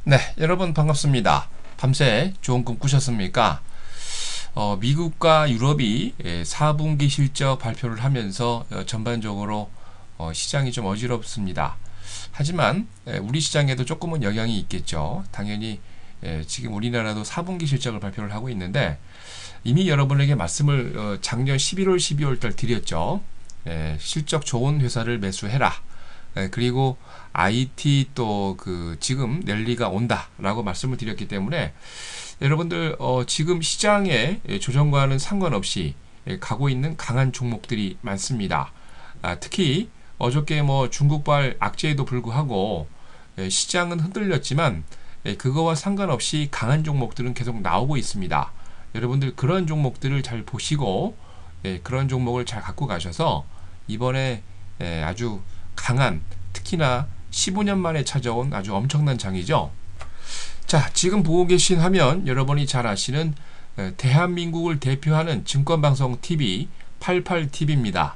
네, 여러분 반갑습니다. 밤새 좋은 꿈 꾸셨습니까? 미국과 유럽이 4분기 실적 발표를 하면서 전반적으로 시장이 좀 어지럽습니다. 하지만 우리 시장에도 조금은 영향이 있겠죠. 당연히 지금 우리나라도 4분기 실적을 발표를 하고 있는데 이미 여러분에게 말씀을 작년 11월, 12월 달 드렸죠. 실적 좋은 회사를 매수해라. 그리고 IT 또 지금 랠리가 온다라고 말씀을 드렸기 때문에 여러분들 지금 시장의 조정과는 상관없이 가고 있는 강한 종목들이 많습니다. 특히 어저께 중국발 악재에도 불구하고 시장은 흔들렸지만 그거와 상관없이 강한 종목들은 계속 나오고 있습니다. 여러분들 그런 종목들을 잘 보시고 그런 종목을 잘 갖고 가셔서 이번에 아주 강한, 특히나 15년 만에 찾아온 아주 엄청난 장이죠. 자, 지금 보고 계신 화면 여러분이 잘 아시는 대한민국을 대표하는 증권방송 TV 88TV입니다.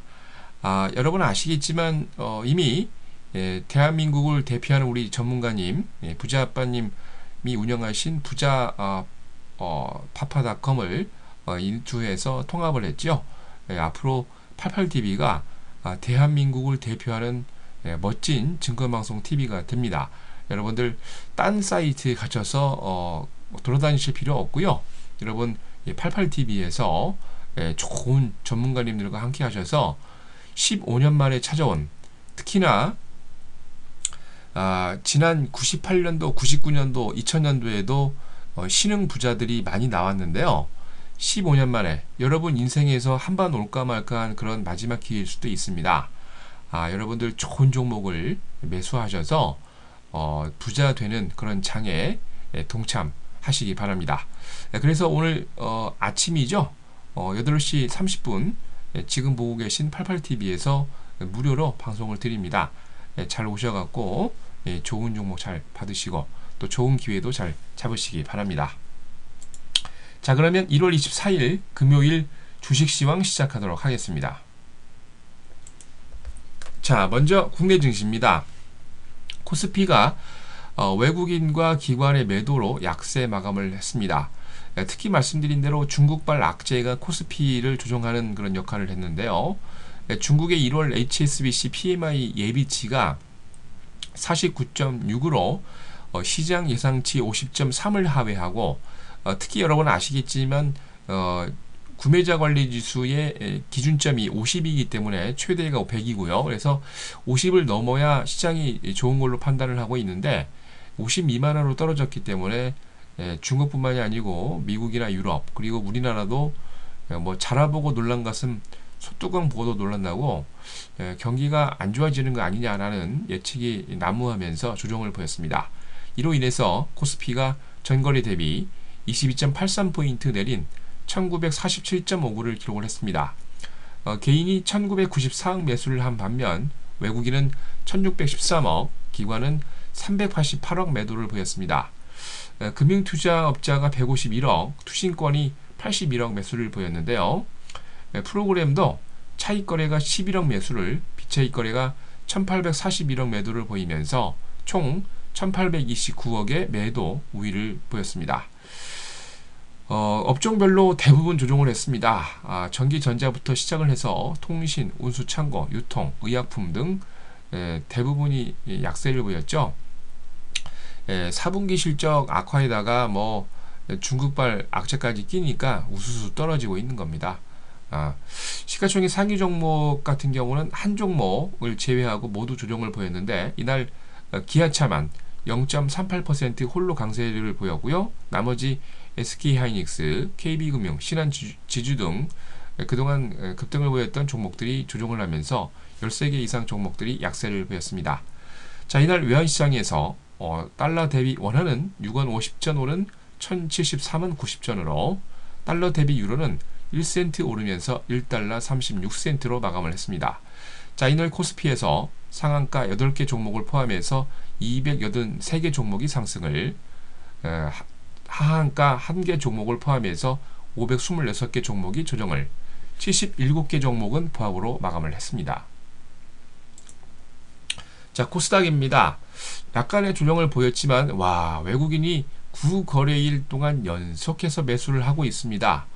여러분 아시겠지만 이미 대한민국을 대표하는 우리 전문가님, 부자아빠님이 운영하신 파파닷컴을 인수해서 통합을 했죠. 앞으로 88TV가 대한민국을 대표하는 멋진 증권방송 TV가 됩니다. 여러분들 딴 사이트에 갇혀서 돌아다니실 필요 없고요. 여러분 88TV에서 좋은 전문가님들과 함께 하셔서 15년 만에 찾아온, 특히나 지난 98년도, 99년도, 2000년도에도 신흥 부자들이 많이 나왔는데요. 15년 만에 여러분 인생에서 한번 올까 말까한 그런 마지막 기회일 수도 있습니다. 여러분들 좋은 종목을 매수하셔서 부자 되는 그런 장에 동참하시기 바랍니다. 그래서 오늘 아침이죠. 8시 30분 지금 보고 계신 88TV에서 무료로 방송을 드립니다. 잘 오셔갖고 좋은 종목 잘 받으시고 또 좋은 기회도 잘 잡으시기 바랍니다. 자, 그러면 1월 24일 금요일 주식시황 시작하도록 하겠습니다. 자, 먼저 국내 증시입니다. 코스피가 외국인과 기관의 매도로 약세 마감을 했습니다. 특히 말씀드린 대로 중국발 악재가 코스피를 조정하는 그런 역할을 했는데요. 중국의 1월 HSBC PMI 예비치가 49.6으로 시장 예상치 50.3을 하회하고 특히 여러분 아시겠지만 구매자 관리 지수의 기준점이 50이기 때문에 최대가 100이고요. 그래서 50을 넘어야 시장이 좋은 걸로 판단을 하고 있는데 50 미만으로 떨어졌기 때문에 중국뿐만이 아니고 미국이나 유럽 그리고 우리나라도 자라보고 놀란 것은 소뚜껑 보고도 놀란다고 경기가 안 좋아지는 거 아니냐라는 예측이 난무하면서 조정을 보였습니다. 이로 인해서 코스피가 전거래 대비 22.83포인트 내린 1947.59를 기록을 했습니다. 개인이 1994억 매수를 한 반면 외국인은 1613억, 기관은 388억 매도를 보였습니다. 금융투자업자가 151억, 투신권이 81억 매수를 보였는데요. 프로그램도 차익거래가 11억 매수를, 비차익거래가 1841억 매도를 보이면서 총 1829억의 매도 우위를 보였습니다. 업종별로 대부분 조정을 했습니다. 전기전자부터 시작을 해서 통신, 운수, 창고, 유통, 의약품 등 대부분이 약세를 보였죠. 4분기 실적 악화에다가 중국발 악재까지 끼니까 우수수 떨어지고 있는 겁니다. 시가총액 상위 종목 같은 경우는 한 종목을 제외하고 모두 조정을 보였는데 이날 기아차만 0.38% 홀로 강세를 보였고요. 나머지 SK하이닉스, KB금융, 신한지주 등 그동안 급등을 보였던 종목들이 조정을 하면서 13개 이상 종목들이 약세를 보였습니다. 자, 이날 외환시장에서 달러 대비 원화는 6원 50전 오른 1073원 90전으로 달러 대비 유로는 1센트 오르면서 1달러 36센트로 마감을 했습니다. 자, 이날 코스피에서 상한가 8개 종목을 포함해서 283개 종목이 상승을, 하한가 1개 종목을 포함해서 526개 종목이 조정을, 77개 종목은 보합으로 마감을 했습니다. 자, 코스닥입니다. 약간의 조정을 보였지만 와, 외국인이 9거래일 동안 연속해서 매수를 하고 있습니다.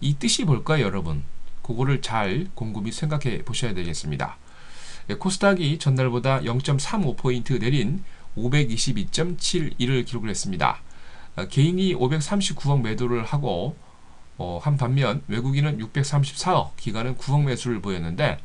이 뜻이 뭘까요, 여러분? 그거를 잘 곰곰이 생각해 보셔야 되겠습니다. 코스닥이 전날보다 0.35포인트 내린 522.71을 기록을 했습니다. 개인이 539억 매도를 하고 한 반면 외국인은 634억, 기관은 9억 매수를 보였는데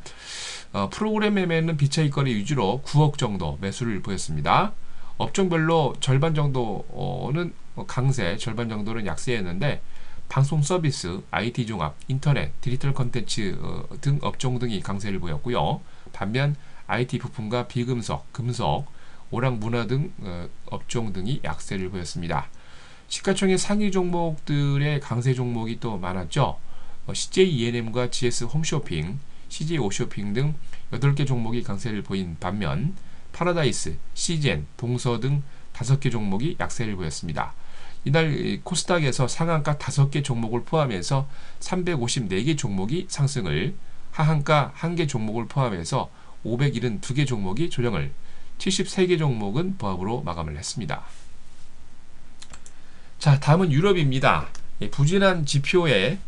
프로그램 매매는 비차익 거래 위주로 9억 정도 매수를 보였습니다. 업종별로 절반 정도는 강세, 절반 정도는 약세였는데 방송 서비스, IT 종합, 인터넷, 디지털 콘텐츠 등 업종 등이 강세를 보였고요. 반면 IT 부품과 비금속, 금속, 오락 문화 등 업종 등이 약세를 보였습니다. 시가총액 상위 종목들의 강세 종목이 또 많았죠. CJ E&M과 GS 홈쇼핑, CJ 오쇼핑 등 8개 종목이 강세를 보인 반면 파라다이스, 시젠, 동서 등 5개 종목이 약세를 보였습니다. 이날 코스닥에서 상한가 5개 종목을 포함해서 354개 종목이 상승을, 하한가 1개 종목을 포함해서 572개 종목이 조정을, 73개 종목은 보합으로 마감을 했습니다. 자, 다음은 유럽입니다. 부진한 지표에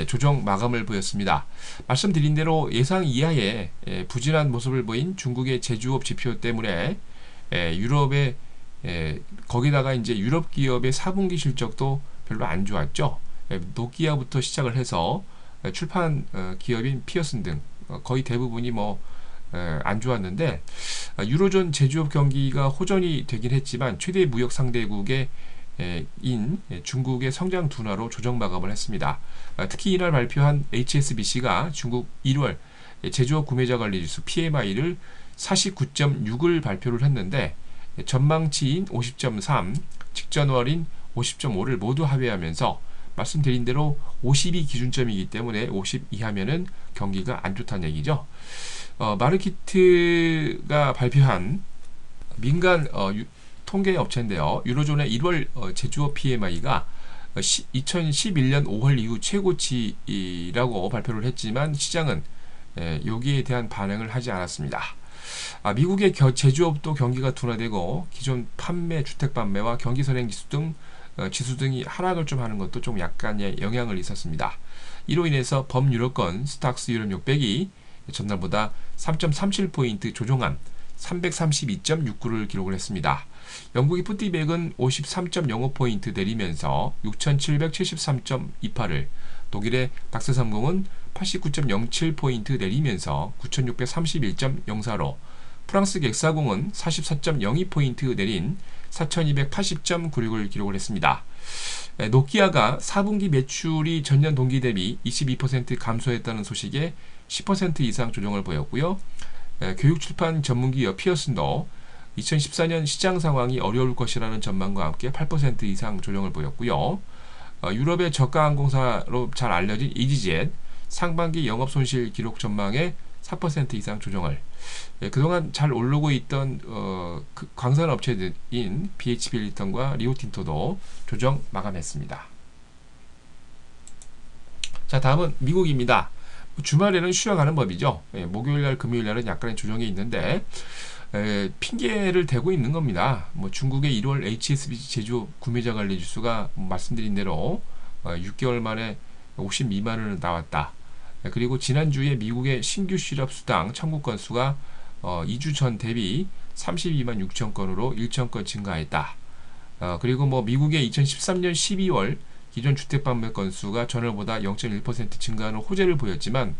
조정 마감을 보였습니다. 말씀드린 대로 예상 이하의 부진한 모습을 보인 중국의 제조업 지표 때문에 유럽의 거기다가 이제 유럽 기업의 4분기 실적도 별로 안 좋았죠. 노키아부터 시작을 해서 출판 기업인 피어슨 등 거의 대부분이 안 좋았는데 유로존 제조업 경기가 호전이 되긴 했지만 최대 무역 상대국의 인 중국의 성장 둔화로 조정 마감을 했습니다. 특히 이날 발표한 HSBC가 중국 1월 제조업 구매자 관리 지수 PMI를 49.6을 발표를 했는데 전망치인 50.3, 직전월인 50.5를 모두 하회하면서 말씀드린 대로 50이 기준점이기 때문에 50 이하면은 경기가 안 좋다는 얘기죠. 마르키트가 발표한 민간 통계 업체인데요. 유로존의 1월 제조업 PMI가 2011년 5월 이후 최고치라고 발표를 했지만 시장은 여기에 대한 반응을 하지 않았습니다. 미국의 제조업도 경기가 둔화되고 기존 판매, 주택 판매와 경기 선행 지수 등이 하락을 좀 하는 것도 좀 약간의 영향을 있었습니다. 이로 인해서 범유럽권 스탁스 유럽 600이 전날보다 3.37포인트 조정한 332.69를 기록을 했습니다. 영국의 푸티백은 53.05포인트 내리면서 6773.28을, 독일의 닥스 30은 89.07포인트 내리면서 9631.04로, 프랑스 객사공은 44.02포인트 내린 4280.96을 기록을 했습니다. 노키아가 4분기 매출이 전년 동기 대비 22% 감소했다는 소식에 10% 이상 조정을 보였고요. 교육출판 전문기업 피어슨도 2014년 시장 상황이 어려울 것이라는 전망과 함께 8% 이상 조정을 보였고요. 유럽의 저가 항공사로 잘 알려진 이지젯 상반기 영업손실 기록 전망에 4% 이상 조정을, 그동안 잘 오르고 있던 광산업체들인 BHP 빌리턴과 리오틴토도 조정 마감했습니다. 자, 다음은 미국입니다. 주말에는 쉬어가는 법이죠. 목요일날, 금요일날은 약간의 조정이 있는데 핑계를 대고 있는 겁니다. 중국의 1월 HSBC 제조 구매자 관리 지수가 말씀드린 대로 6개월 만에 50 미만으로 나왔다. 그리고 지난주에 미국의 신규 실업 수당 청구 건수가 2주 전 대비 32만 6천 건으로 1천 건 증가했다. 그리고 미국의 2013년 12월 기존 주택 판매 건수가 전월보다 0.1% 증가하는 호재를 보였지만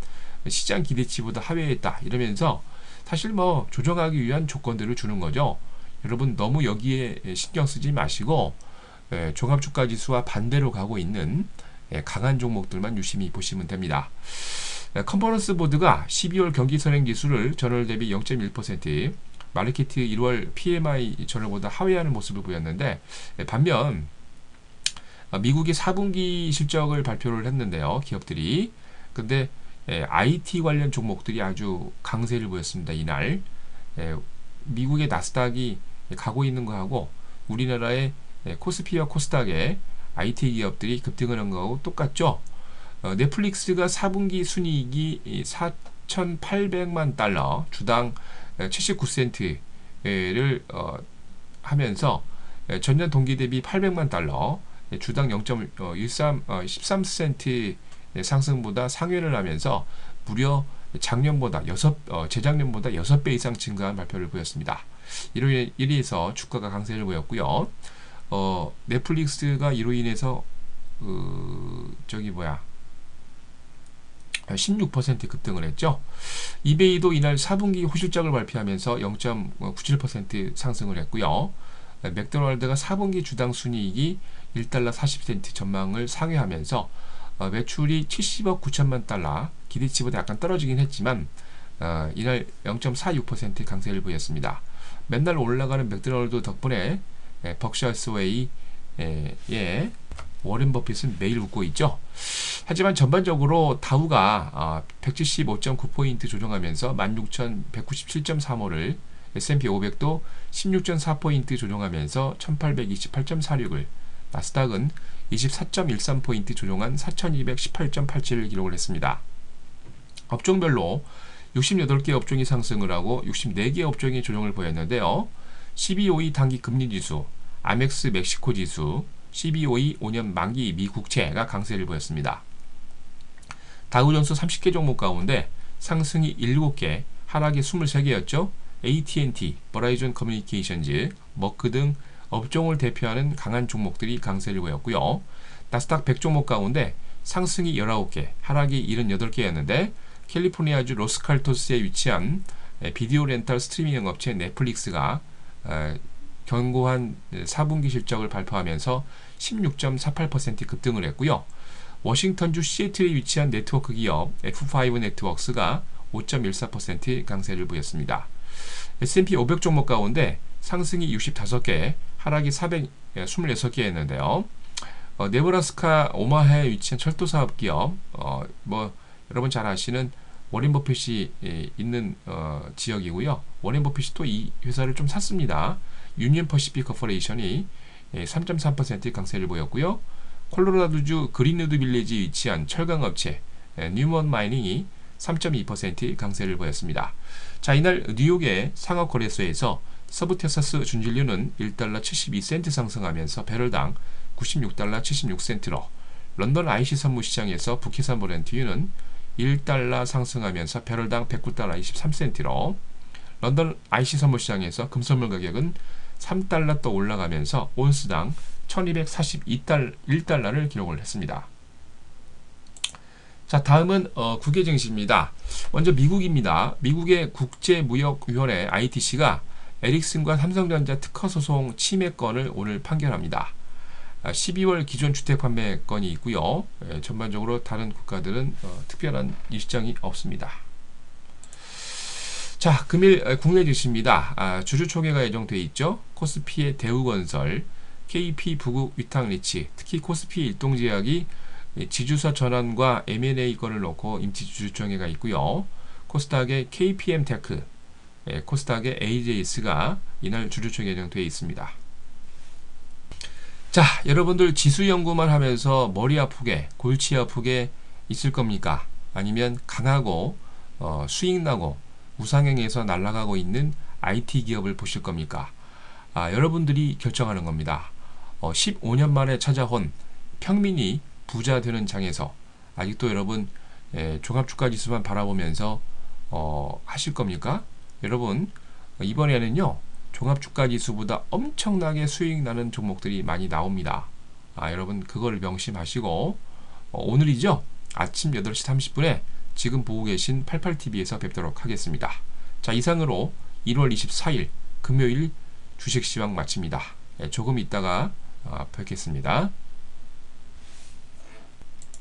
시장 기대치보다 하회했다. 이러면서 사실 조정하기 위한 조건들을 주는 거죠. 여러분 너무 여기에 신경 쓰지 마시고 종합주가 지수와 반대로 가고 있는 강한 종목들만 유심히 보시면 됩니다. 컨퍼런스 보드가 12월 경기 선행 지수를 전월 대비 0.1%, 마르키트 1월 PMI 전월보다 하회하는 모습을 보였는데 반면 미국이 4분기 실적을 발표를 했는데요. 기업들이. 근데 IT 관련 종목들이 아주 강세를 보였습니다. 이날 미국의 나스닥이 가고 있는 거하고 우리나라의 코스피와 코스닥의 IT 기업들이 급등을 한 거하고 똑같죠. 넷플릭스가 4분기 순이익이 4,800만 달러, 주당 79센트 하면서 전년 동기 대비 800만 달러, 주당 0.13센트 상승보다 상회를 하면서 무려 재작년보다 6배 이상 증가한 발표를 보였습니다. 이로 인해서 주가가 강세를 보였고요. 넷플릭스가 이로 인해서 16% 급등을 했죠. 이베이도 이날 4분기 호실적을 발표하면서 0.97% 상승을 했고요. 맥도날드가 4분기 주당 순이익이 1달러 40센트 전망을 상회하면서 매출이 70억 9천만 달러, 기대치보다 약간 떨어지긴 했지만 이날 0.46% 강세를 보였습니다. 맨날 올라가는 맥도날드 덕분에 벅샤 스웨이 워렌 버핏은 매일 웃고 있죠. 하지만 전반적으로 다우가 175.9포인트 조정하면서 16,197.35를, S&P 500도 16.4포인트 조정하면서 1,828.46을, 나스닥은 24.13포인트 조정한 4,218.87을 기록을 했습니다. 업종별로 68개 업종이 상승을 하고 64개 업종이 조정을 보였는데요. CBOE 단기 금리 지수, 아멕스 멕시코 지수, CBOE 5년 만기 미국채가 강세를 보였습니다. 다우존스 30개 종목 가운데 상승이 7개, 하락이 23개였죠. AT&T, 버라이즌 커뮤니케이션즈, 머크 등 업종을 대표하는 강한 종목들이 강세를 보였고요. 나스닥 100종목 가운데 상승이 19개, 하락이 78개였는데 캘리포니아주 로스칼토스에 위치한 비디오 렌탈 스트리밍 업체 넷플릭스가 견고한 4분기 실적을 발표하면서 16.48% 급등을 했고요. 워싱턴주 시애틀에 위치한 네트워크 기업 F5 네트워크스가 5.14% 강세를 보였습니다. S&P 500 종목 가운데 상승이 65개, 하락이 426개였는데요. 네브라스카 오마하에 위치한 철도 사업 기업, 여러분 잘 아시는 워렌 버핏이 있는 지역이고요. 워렌 버핏이 또 이 회사를 좀 샀습니다. 유니언 퍼시픽 코퍼레이션이 3.3% 강세를 보였고요. 콜로라도주 그린우드 빌리지에 위치한 철강업체 뉴먼 마이닝이 3.2% 강세를 보였습니다. 자, 이날 뉴욕의 상업거래소에서 서부 텍사스 준진류는 1달러 72센트 상승하면서 배럴당 96달러 76센트로, 런던 IC 선무시장에서 북해산 브렌트유는 1달러 상승하면서 배럴당 109달러 23센트로, 런던 IC 선무시장에서 금선물 가격은 3달러 또 올라가면서 온스당 1241달러를 기록을 했습니다. 자, 다음은 국외 증시입니다. 먼저 미국입니다. 미국의 국제무역위원회 ITC가 에릭슨과 삼성전자 특허 소송 침해 건을 오늘 판결합니다. 12월 기존 주택 판매 건이 있고요. 전반적으로 다른 국가들은 특별한 일정이 없습니다. 자, 금일 국내 증시입니다. 주주총회가 예정되어 있죠. 코스피의 대우건설, KP 부국 위탁리치, 특히 코스피 일동제약이 지주사 전환과 M&A 건을 놓고 임시 주주총회가 있고요. 코스닥의 KPM테크, 코스닥의 AJS가 이날 주주총회 예정되어 있습니다. 자, 여러분들 지수 연구만 하면서 머리 아프게, 골치 아프게 있을 겁니까? 아니면 강하고 수익 나고 우상향에서 날아가고 있는 IT 기업을 보실 겁니까? 여러분들이 결정하는 겁니다. 15년 만에 찾아온 평민이 부자 되는 장에서 아직도 여러분 종합주가지수만 바라보면서 하실 겁니까? 여러분, 이번에는요 종합주가지수보다 엄청나게 수익 나는 종목들이 많이 나옵니다. 여러분 그걸 명심하시고 오늘이죠, 아침 8시 30분에 지금 보고 계신 88TV에서 뵙도록 하겠습니다. 자, 이상으로 1월 24일 금요일 주식시황 마칩니다. 조금 있다가 뵙겠습니다.